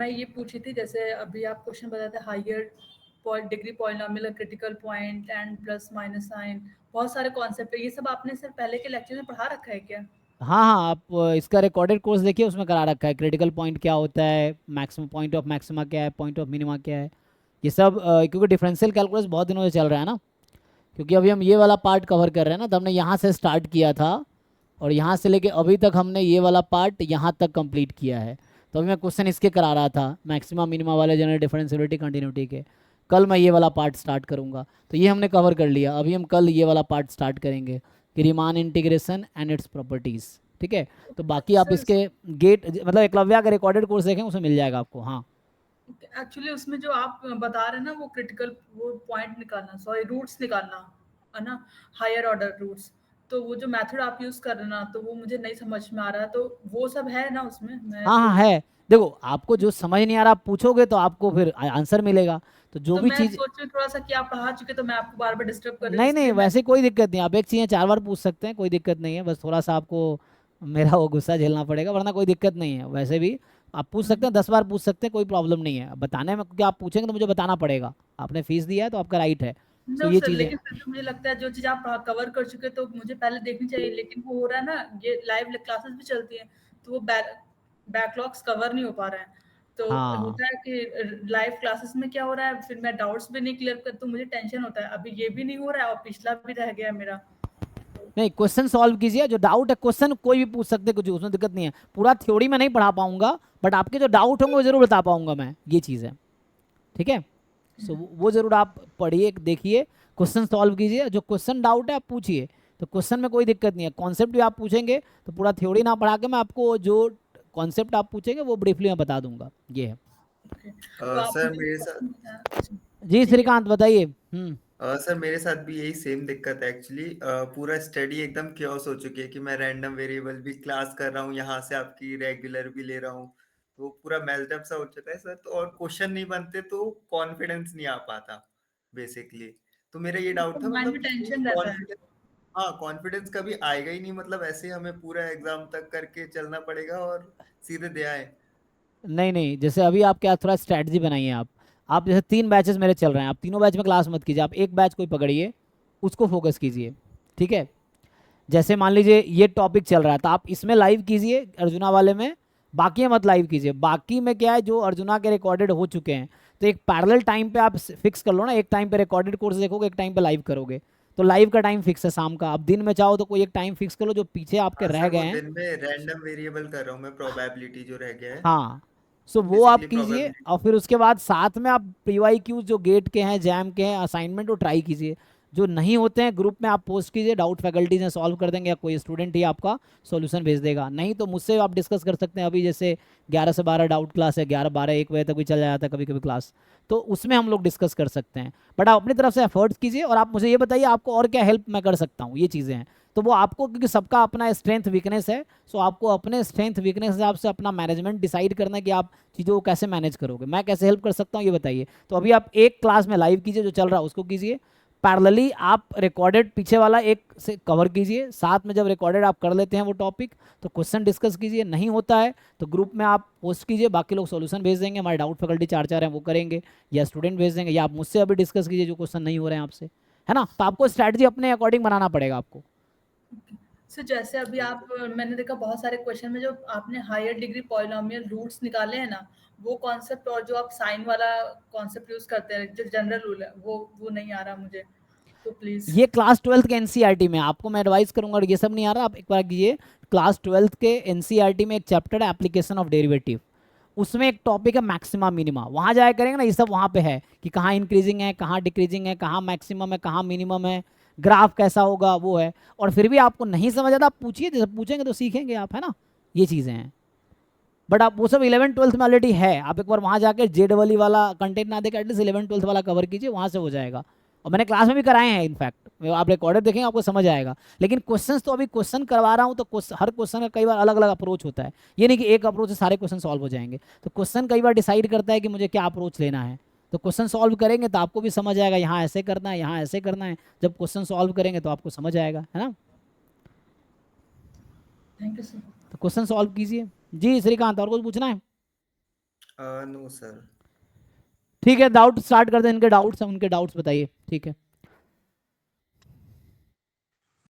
मैं ये पूछी थी, जैसे अभी आप क्वेश्चन बताए थे higher degree polynomial, critical point and plus minus sign, बहुत सारे कॉन्सेप्ट है, ये सब आपने सर पहले के लेक्चर में पढ़ा रखा है क्या? हाँ हाँ, आप इसका रिकॉर्डेड कोर्स देखिए, उसमें करा रखा है क्रिटिकल पॉइंट क्या होता है, मैक्सिमम पॉइंट ऑफ मैक्सिमा क्या है, पॉइंट ऑफ मिनिमा क्या है, ये सब। क्योंकि डिफरेंशियल कैलकुलस बहुत दिनों से चल रहा है ना, क्योंकि अभी हम ये वाला पार्ट कवर कर रहे हैं ना, तो हमने यहाँ से स्टार्ट किया था और यहाँ से लेके अभी तक हमने ये वाला पार्ट यहाँ तक कंप्लीट किया है। तो अभी मैं क्वेश्चन इसके करा रहा था, मैक्सिमा मिनिमा वाले, जनरल डिफरेंशियबिलिटी कंटिन्यूटी के। कल मैं ये वाला पार्ट स्टार्ट करूँगा, तो ये हमने कवर कर लिया। अभी हम कल ये वाला पार्ट स्टार्ट करेंगे कि Riemann integration and it's properties. ठीक है, तो बाकी आप सर इसके गेट मतलब एकलव्या का रिकॉर्डेड कोर्स देखें, उसमें मिल जाएगा आपको। हाँ एक्चुअली उसमें जो आप बता रहे हैं ना, वो क्रिटिकल वो पॉइंट निकालना, सॉरी रूट्स निकालना है ना, हायर ऑर्डर रूट्स, तो वो जो मेथड आप यूज कर रहे हैं ना, तो वो मुझे नहीं समझ में आ रहा है, तो वो सब है ना उसमें? मैं हाँ तो हाँ है। देखो, आपको जो समझ नहीं आ रहा आप पूछोगे तो आपको फिर आंसर मिलेगा। तो जो तो भी मैं चीज़, सोच रही हूँ थोड़ा सा कि आप पढ़ा चुके, तो मैं आपको बार बार डिस्टर्ब कर रही हूँ, नहीं नहीं इसलिए मैं। वैसे कोई दिक्कत नहीं, आप एक चीज़ें 4 बार पूछ सकते हैं, कोई दिक्कत नहीं है। बस थोड़ा सा आपको मेरा वो गुस्सा झेलना पड़ेगा, वरना कोई दिक्कत नहीं है। वैसे भी आप पूछ सकते हैं, 10 बार पूछ सकते हैं, कोई प्रॉब्लम नहीं है। अब बताने में, क्योंकि आप पूछेंगे तो मुझे बताना पड़ेगा, आपने फीस दिया है तो आपका राइट है। सो नो ये सर, चीज़ें, लेकिन फिर भी मुझे लगता है जो चीज़ आप कवर कर चुके तो मुझे पहले देखनी चाहिए, लेकिन वो हो रहा है ना, ये लाइव क्लासेस भी चलती हैं, तो वो बैकलॉग्स कवर नहीं हो पा रहे हैं। तो हाँ होता है कि लाइव क्लासेस में क्या हो रहा है, फिर मैं डाउट्स भी नहीं क्लियर कर, तो मुझे टेंशन होता है। अभी ये भी नहीं हो रहा है और पिछला भी रह गया मेरा। तो नहीं, क्वेश्चन सॉल्व कीजिए, जो डाउट है क्वेश्चन कोई भी पूछ सकते हैं, कुछ उसमें दिक्कत नहीं है। पूरा थ्योरी में नहीं पढ़ा पाऊंगा, बट आपके जो डाउट होंगे वो जरूर बता पाऊंगा मैं, ये चीज़ है। ठीक है, सो वो जरूर आप पढ़िए, देखिए, क्वेश्चन सॉल्व कीजिए, जो क्वेश्चन डाउट है आप पूछिए। तो क्वेश्चन में कोई दिक्कत नहीं है, कॉन्सेप्ट भी आप पूछेंगे तो पूरा थ्योरी ना पढ़ा के मैं आपको जो कॉन्सेप्ट आप पूछेंगे वो ब्रीफली मैं बता दूंगा। ये है। ओके, तो आप सर मुझे मेरे साथ जी ठीक है। श्रीकांत बताइए। सर मेरे साथ भी यही सेम दिक्कत है एक्चुअली। पूरा स्टडी एकदम क्योस हो चुकी है कि मैं रैंडम वेरिएबल भी क्लास कर रहा हूँ, यहाँ से आपकी रेगुलर भी ले रहा हूँ, तो पूरा मेल्टअप सा हो चुका है सर। तो और क्वेश्चन नहीं बनते तो कॉन्फिडेंस नहीं आ पाता बेसिकली। तो मेरा ये तो डाउट था माइंड में मतलब कि टेंशन रहता है। कॉन्फिडेंस, हाँ कॉन्फिडेंस कभी आएगा ही नहीं, मतलब ऐसे ही हमें पूरा एग्जाम तक करके चलना पड़ेगा और सीधे दे आए। नहीं नहीं, जैसे अभी आप क्या थोड़ा स्ट्रैटेजी बनाइए। आप जैसे 3 बैचेस मेरे चल रहे हैं, आप तीनों बैच में क्लास मत कीजिए, आप एक बैच कोई पकड़िए, उसको फोकस कीजिए। ठीक है, जैसे मान लीजिए ये टॉपिक चल रहा है तो आप इसमें लाइव कीजिए अर्जुना वाले में, बाकी में मत लाइव कीजिए। बाकी में क्या है, जो अर्जुना के रिकॉर्डेड हो चुके हैं, तो एक पैरेलल टाइम पे आप फिक्स कर लो ना, एक टाइम पे रिकॉर्डेड कोर्स देखोगे, एक टाइम पे लाइव करोगे। तो लाइव का टाइम फिक्स है शाम का, आप दिन में चाहो तो कोई एक टाइम फिक्स कर लो, जो पीछे आपके हाँ रह सर, गए वो हैं। दिन में रैंडम वेरिएबल कर रहा हूँ मैं, प्रोबेबिलिटी जो रह गया है हाँ, सो वो आप बेसिकली कीजिए, प्रोबेबिलिटी। और फिर उसके बाद साथ में आप पीवाई क्यूज जो गेट के हैं, जैम के हैं, असाइनमेंट वो ट्राई कीजिए। जो नहीं होते हैं ग्रुप में आप पोस्ट कीजिए, डाउट फैकल्टीज ने सॉल्व कर देंगे, या कोई स्टूडेंट ही आपका सॉल्यूशन भेज देगा। नहीं तो मुझसे आप डिस्कस कर सकते हैं। अभी जैसे 11 से 12 डाउट क्लास है, 11 12 1 बजे तक भी चल जाता है कभी कभी क्लास, तो उसमें हम लोग डिस्कस कर सकते हैं। बट आप अपनी तरफ से एफर्ट्स कीजिए, और आप मुझे ये बताइए आपको और क्या हेल्प मैं कर सकता हूँ, ये चीज़ें हैं। तो वो आपको, क्योंकि सबका अपना स्ट्रेंथ वीकनेस है, सो आपको अपने स्ट्रेंथ वीकनेस के हिसाब से अपना मैनेजमेंट डिसाइड करना है कि आप चीज़ों को कैसे मैनेज करोगे। मैं कैसे हेल्प कर सकता हूँ ये बताइए। तो अभी आप एक क्लास में लाइव कीजिए, जो चल रहा है उसको कीजिए, पैरेलली आप रिकॉर्डेड पीछे वाला एक से कवर कीजिए, साथ में जब रिकॉर्डेड आप कर लेते हैं वो टॉपिक, तो क्वेश्चन डिस्कस कीजिए। नहीं होता है तो ग्रुप में आप पोस्ट कीजिए, बाकी लोग सॉल्यूशन भेज देंगे, हमारे डाउट फैकल्टी 4 4 हैं वो करेंगे, या स्टूडेंट भेज देंगे, या आप मुझसे अभी डिस्कस कीजिए जो क्वेश्चन नहीं हो रहे हैं आपसे, है ना। तो आपको स्ट्रैटेजी अपने अकॉर्डिंग बनाना पड़ेगा आपको। सो जैसे अभी आप, मैंने देखा बहुत सारे क्वेश्चन में जो आपने हायर डिग्री पॉलिनोमियल रूट्स निकाले हैं ना, वो कॉन्सेप्ट और जो आप साइन वाला कॉन्सेप्ट यूज करते हैं, जो जनरल रूल है, वो नहीं आ रहा मुझे, तो प्लीज। ये क्लास 12th के एनसीईआरटी में आपको मैं एडवाइस करूंगा, और ये सब नहीं आ रहा आप एक बार कीजिए, क्लास 12th के एनसीईआरटी में एक चैप्टर है एप्लीकेशन ऑफ डेरिवेटिव, उसमें एक टॉपिक है मैक्सिमा मिनिमा, वहाँ जाया करेंगे ना, ये सब वहाँ पे है कि कहाँ इंक्रीजिंग है, कहाँ डिक्रीजिंग है, कहाँ मैक्सिमम है, कहाँ मिनिमम है, ग्राफ कैसा होगा वो है। और फिर भी आपको नहीं समझ आता आप पूछिए, जैसे पूछेंगे तो सीखेंगे आप, है ना। ये चीज़ें हैं, बट आप वो सब 11 12th में ऑलरेडी है। आप एक बार वहाँ जाकर जेडबली वाला कंटेंट ना देकर एटलीस्ट 11 12th वाला कवर कीजिए, वहाँ से हो जाएगा। और मैंने क्लास में भी कराए हैं इनफैक्ट, आप रिकॉर्डेड देखेंगे आपको समझ आएगा। लेकिन क्वेश्चंस तो अभी क्वेश्चन करवा रहा हूँ, तो हर क्वेश्चन का कई बार अलग अलग अप्रोच होता है, ये नहीं कि एक अप्रोच से सारे क्वेश्चन सॉल्व हो जाएंगे। तो क्वेश्चन कई बार डिसाइड करता है कि मुझे क्या अप्रोच लेना है। तो क्वेश्चन सॉल्व करेंगे तो आपको भी समझ आएगा, यहाँ ऐसे करना है, यहाँ ऐसे करना है। जब क्वेश्चन सॉल्व करेंगे तो आपको समझ आएगा, है ना। Thank you sir. तो क्वेश्चन सॉल्व कीजिए। जी श्रीकांत, और कुछ पूछना है? No sir. ठीक है, डाउट स्टार्ट करते हैं, इनके डाउट्स हैं, उनके डाउट्स बताइए। ठीक है।